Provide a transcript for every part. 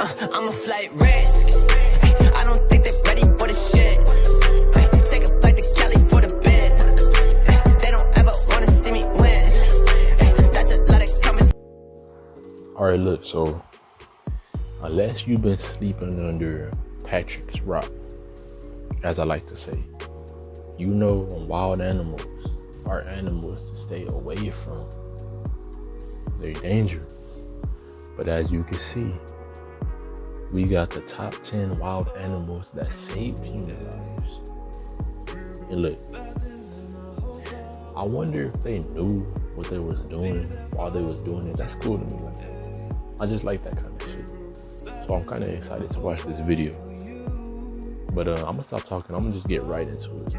I'm a flight risk. I don't think they're ready for the shit. Take a flight to Cali for the bid. They don't ever wanna see me win. That's a lot of comments. Alright, look, so unless you've been sleeping under Patrick's rock, as I like to say, you know wild animals are animals to stay away from. They're dangerous. But as you can see, we got the top 10 wild animals that saved human lives. And look, I wonder if they knew what they was doing while they was doing it. That's cool to me. Like, I just like that kind of shit. So I'm kind of excited to watch this video. But I'm gonna stop talking. I'm gonna just get right into it.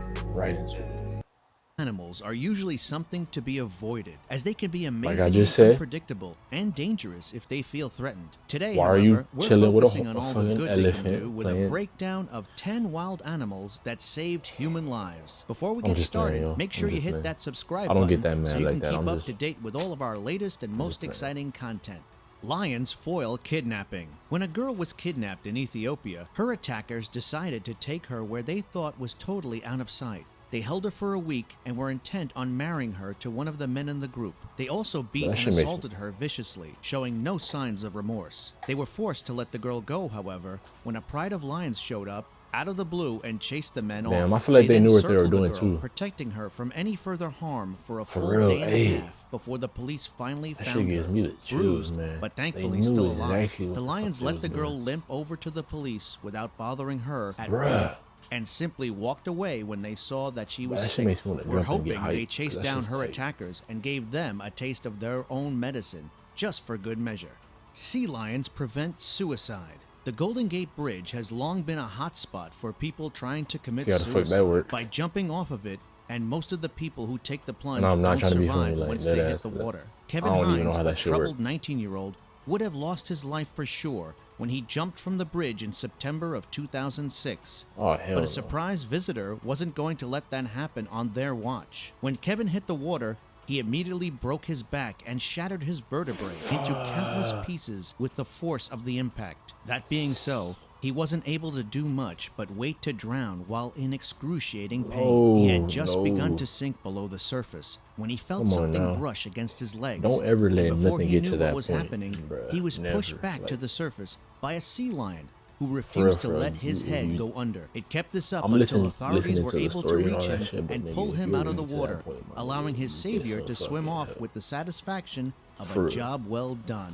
Animals are usually something to be avoided, as they can be amazingly Like I just said, unpredictable and dangerous if they feel threatened. Today, why however, are you we're chilling with focusing a on all the fucking good they can do elephant with a playing? breakdown of 10 wild animals that saved human lives. Before we I'm get just started, playing, yo. make sure I'm you just hit playing. that subscribe I don't button get that mad so you like can that. keep I'm up just- to date with all of our latest and most playing. exciting content. Lions foil kidnapping. When a girl was kidnapped in Ethiopia, her attackers decided to take her where they thought was totally out of sight. They held her for a week and were intent on marrying her to one of the men in the group. They also beat That and shit makes me- assaulted her viciously, showing no signs of remorse. They were forced to let the girl go, however, when a pride of lions showed up out of the blue and chased the men off. Damn, I feel like they then knew what they were circled the doing, girl, too. protecting her from any further harm for a For full real, day and hey. a half before the police finally That found shit gives her. me the chills, Bruised, man. but They thankfully knew still alive. exactly what The the lions fuck they let was the girl doing. limp over to the police without bothering her at Bruh. all, and simply walked away when they saw that she was That shit safe. makes me wanna We're jump and get hoping they hyped, 'cause chased that down shit's her tight. attackers and gave them a taste of their own medicine, just for good measure. Sea lions prevent suicide. The Golden Gate Bridge has long been a hotspot for people trying to commit See how the fuck that suicide work? by jumping off of it, and most of the people who take the plunge And I'm not don't trying to be survive funny, like, once dead they hit ass, the but water. Kevin I don't even know Hines, how a that shit work. troubled 19-year-old, would have lost his life for sure when he jumped from the bridge in September of 2006. Oh, hell But a no. surprise visitor wasn't going to let that happen on their watch. When Kevin hit the water, he immediately broke his back and shattered his vertebrae into countless pieces with the force of the impact. That being so, he wasn't able to do much but wait to drown while in excruciating pain. He had just begun no. to sink below the surface when he felt Come on something now. brush against his legs. Don't ever let And before nothing he get knew to what that was point, happening, bruh. he was pushed Never, back to like- the surface by a sea lion who refused to for real, let his head you- go under. It kept this up I'm until listening authorities were to the able to story and all reach that him shit, but and nigga, pull if him you out of already the to that water, point, my allowing nigga, his you get savior so to swim fucking off hell. with the satisfaction of For a real. job well done.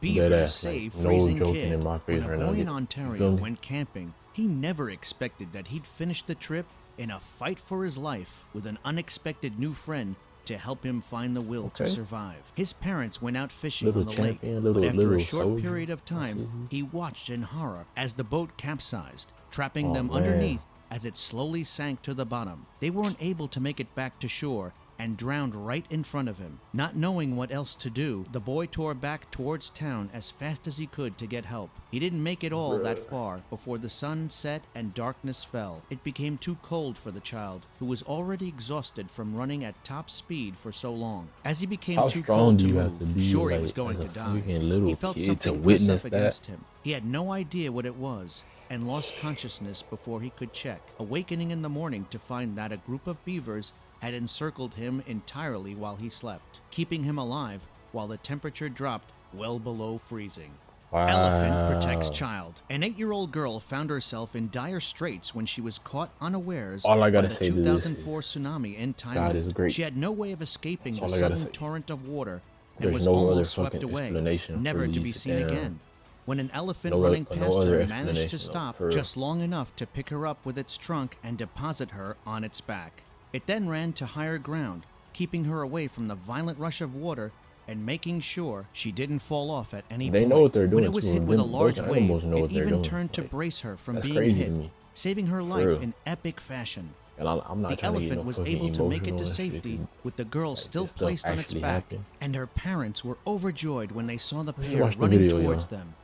Dead Beavers ass, like, save no freezing joking kid. in my face When a right now, boy in you feel Ontario me? went camping, he never expected that he'd finish the trip in a fight for his life with an unexpected new friend to help him find the will to Okay. survive. His parents went out fishing Little on the champion, lake, little- but after a little short soldier. period of I see time, you. he watched in horror as the boat capsized, trapping Oh, them man. underneath as it slowly sank to the bottom. They weren't able to make it back to shore and drowned right in front of him. Not knowing what else to do, the boy tore back towards town as fast as he could to get help. He didn't make it all that far before the sun set and darkness fell. It became too cold for the child, who was already exhausted from running at top speed for so long. As he became How too strong cold do to you move, have to be, sure he like, was going as to a die. freaking little He felt kid something to press witness up that? against him. He had no idea what it was and lost consciousness before he could check, awakening in the morning to find that a group of beavers had encircled him entirely while he slept, keeping him alive while the temperature dropped well below freezing. Wow. Elephant protects child. An 8-year-old girl found herself in dire straits when she was caught unawares All I by gotta the say to this 2004 is, tsunami in Thailand. God is great. She had no way of escaping That's the all I gotta sudden say. torrent of water and There's was no other almost swept fucking away, explanation never for to be these seen damn- again. When an elephant No running no past other her managed to explanation, stop for real. just long enough to pick her up with its trunk and deposit her on its back. It then ran to higher ground, keeping her away from the violent rush of water and making sure she didn't fall off at any They point. know what they're When doing, it was too. hit with a Them- large those wave, animals know it what they're even doing. turned to Like, brace her from that's being crazy hit, to me. saving her life real. in epic fashion. And I'm not The trying to get elephant no was fucking able to make it emotional to and shit, safety 'cause, with the girl like, still this stuff placed on its actually back, happened. and her parents were overjoyed when they saw the should pair watch the running video, towards yo. them.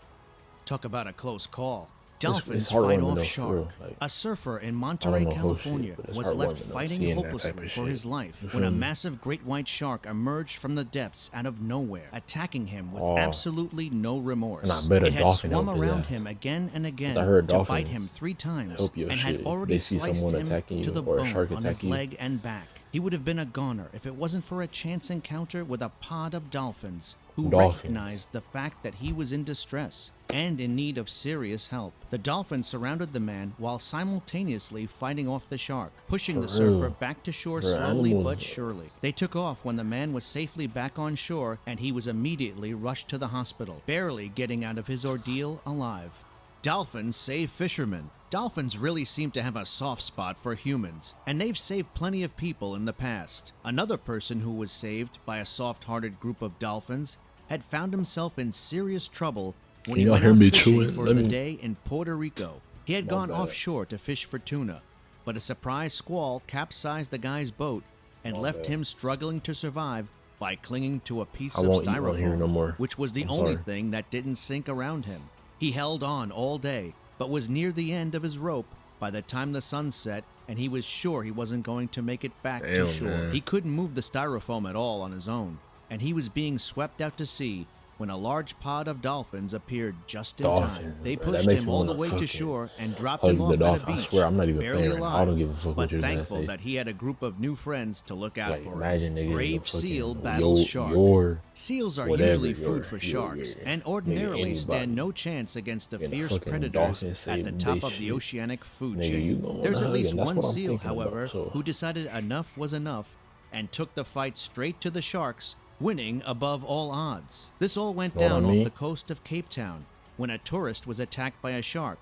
Talk about a close call. Dolphins heartwarming fight though, off for shark. real. Like, A surfer in I Monterey, don't know whole shit, California, but it's was left heartwarming, though, fighting seeing that type hopelessly of for shit. his life You when a feel me? massive great white shark emerged from the depths out of nowhere, attacking him with Oh. absolutely no remorse. And I bet a It had dolphin swum helped his around ass. him again and again I heard to bite dolphins him 3 times help your and shit. had If already they see sliced someone him attacking to you the or a bone shark on his attack you. leg and back. He would have been a goner if it wasn't for a chance encounter with a pod of dolphins who recognized the fact that he was in distress and in need of serious help. The dolphins surrounded the man while simultaneously fighting off the shark, pushing For the surfer real. back to shore They're slowly animals. but surely. They took off when the man was safely back on shore and he was immediately rushed to the hospital, barely getting out of his ordeal alive. Dolphins save fishermen. Dolphins really seem to have a soft spot for humans, and they've saved plenty of people in the past. Another person who was saved by a soft-hearted group of dolphins had found himself in serious trouble when Can he y'all went hear out me fishing chewing? for Let the me- day in Puerto Rico. He had My gone bad. offshore to fish for tuna, but a surprise squall capsized the guy's boat and My left bad. him struggling to survive by clinging to a piece I of won't eat on here styrofoam, no more. which was the I'm only sorry. thing that didn't sink around him. He held on all day, but was near the end of his rope by the time the sun set, and he was sure he wasn't going to make it back to Damn, shore. man. He couldn't move the styrofoam at all on his own, and he was being swept out to sea when a large pod of dolphins appeared just in time. Dolphins, They bro. That pushed makes him me all the wanna way to fucking shore and dropped hug him the off at a dolphin. I beach, swear, I'm not even barely playing right now. alive, I don't give a fuck but what you're gonna thankful say. that he had a group of new friends to look out Like, for imagine him. niggas Brave fucking seal battles shark. your Seals are whatever, usually your- food for sharks your- and nigga, ordinarily anybody. stand no chance against the And a fierce fucking predators dolphin at the saved top they of the shit. oceanic food Nigga, you chain. gonna There's wanna at hug least him. That's one what I'm seal, thinking about, however, so- who decided enough was enough and took the fight straight to the sharks, winning above all odds. This all went Know what I down off mean? the coast of Cape Town when a tourist was attacked by a shark,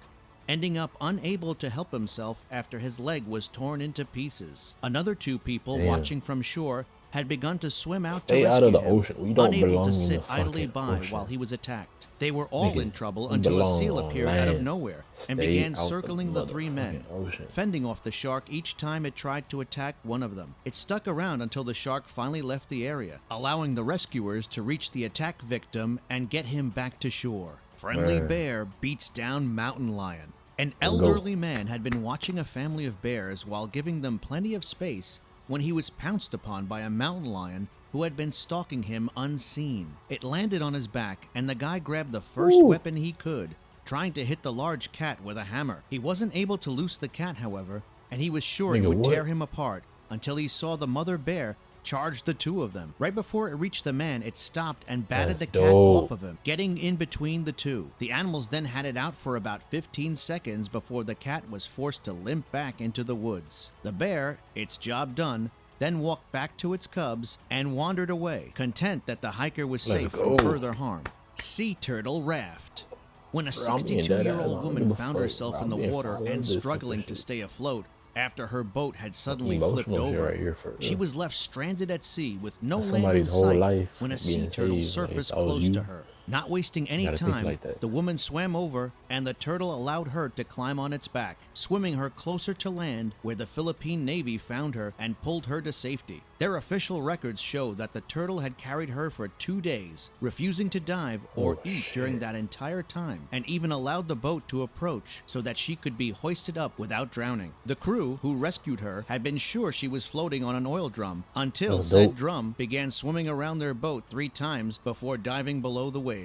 ending up unable to help himself after his leg was torn into pieces. Another 2 people Damn. watching from shore had begun to swim out Stay to out rescue of the him, ocean. We don't unable belong to in sit the idly fucking by ocean. while he was attacked. They were all Nigga, in trouble we until a belong seal on appeared out of land. nowhere and Stay began out the circling the 3 men, motherfucking ocean. fending off the shark each time it tried to attack one of them. It stuck around until the shark finally left the area, allowing the rescuers to reach the attack victim and get him back to shore. Friendly Man. bear beats down mountain lion. An Let's go. elderly man had been watching a family of bears while giving them plenty of space when he was pounced upon by a mountain lion who had been stalking him unseen. It landed on his back, and the guy grabbed the first Ooh. weapon he could, trying to hit the large cat with a hammer. He wasn't able to loose the cat, however, and he was sure it Nigga, would what? tear him apart until he saw the mother bear charge the 2 of them. Right before it reached the man, it stopped and batted That's the cat dope. off of him, getting in between the 2. The animals then had it out for about 15 seconds before the cat was forced to limp back into the woods. The bear, its job done, then walked back to its cubs and wandered away, content that the hiker was Let's safe go. from further harm. Sea turtle raft. When a Bro, I'm being dead ass. 62-year-old I'm woman being found afraid, herself bro. in the I'm being water afraid of and this type of struggling to shit. stay afloat after her boat had suddenly Emotional flipped shit over, right here for she real. was left stranded at sea with no That's land in somebody's whole sight life when a sea being turtle saved. Like, surfaced that was close you. to her. Not wasting any gotta think time, like that. the woman swam over and the turtle allowed her to climb on its back, swimming her closer to land where the Philippine Navy found her and pulled her to safety. Their official records show that the turtle had carried her for 2 days, refusing to dive or Oh, eat during shit. that entire time, and even allowed the boat to approach so that she could be hoisted up without drowning. The crew who rescued her had been sure she was floating on an oil drum until That's said dope. drum began swimming around their boat 3 times before diving below the waves.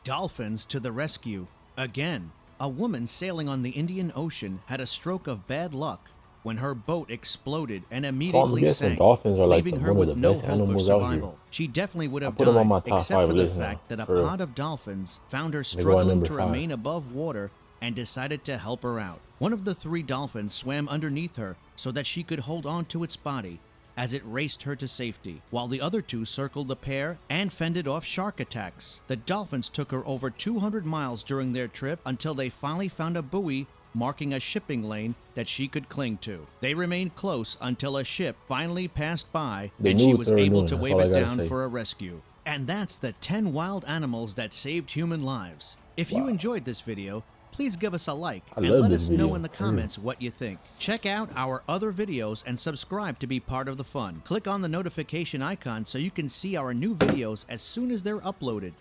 Dolphins to the rescue. Again, a woman sailing on the Indian Ocean had a stroke of bad luck when her boat exploded and immediately guessing sank, dolphins are like leaving her one of with the no best hope of animals out here. survival. She definitely would have put 'em on my died, top except 5 for the list now, fact that a for real. pod of dolphins found her go at struggling number to 5. remain above water and decided to help her out. One of the 3 dolphins swam underneath her so that she could hold on to its body as it raced her to safety, while the other 2 circled the pair and fended off shark attacks. The dolphins took her over 200 miles during their trip until they finally found a buoy marking a shipping lane that she could cling to. They remained close until a ship finally passed by They and knew she what was they were able doing, to that's wave all I it gotta down say. for a rescue. And that's the 10 wild animals that saved human lives. If you enjoyed this video, please give us a like I and love let this us know video, in the for real. comments what you think. Check out our other videos and subscribe to be part of the fun. Click on the notification icon so you can see our new videos as soon as they're uploaded.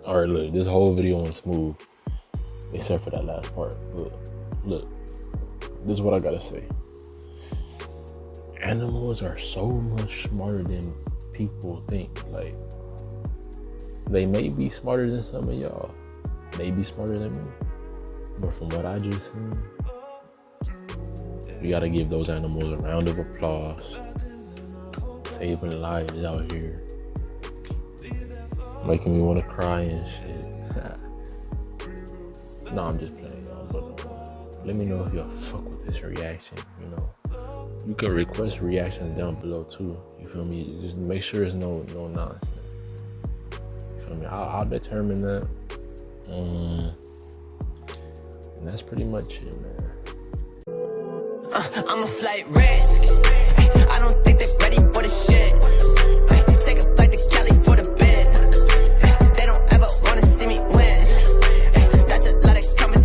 All right, look, this whole video went smooth, except for that last part. But look, this is what I gotta say. Animals are so much smarter than people think. Like, they may be smarter than some of y'all, may be smarter than me, but from what I just seen, we gotta give those animals a round of applause. Saving lives out here, making me want to cry and shit. No, I'm just playing, y'all. But let me know if y'all fuck with this reaction. You know, you can request reactions down below too. You feel me? Just make sure it's no nonsense. You feel me? I'll determine that. And that's pretty much it, man. I'm a flight risk. I don't think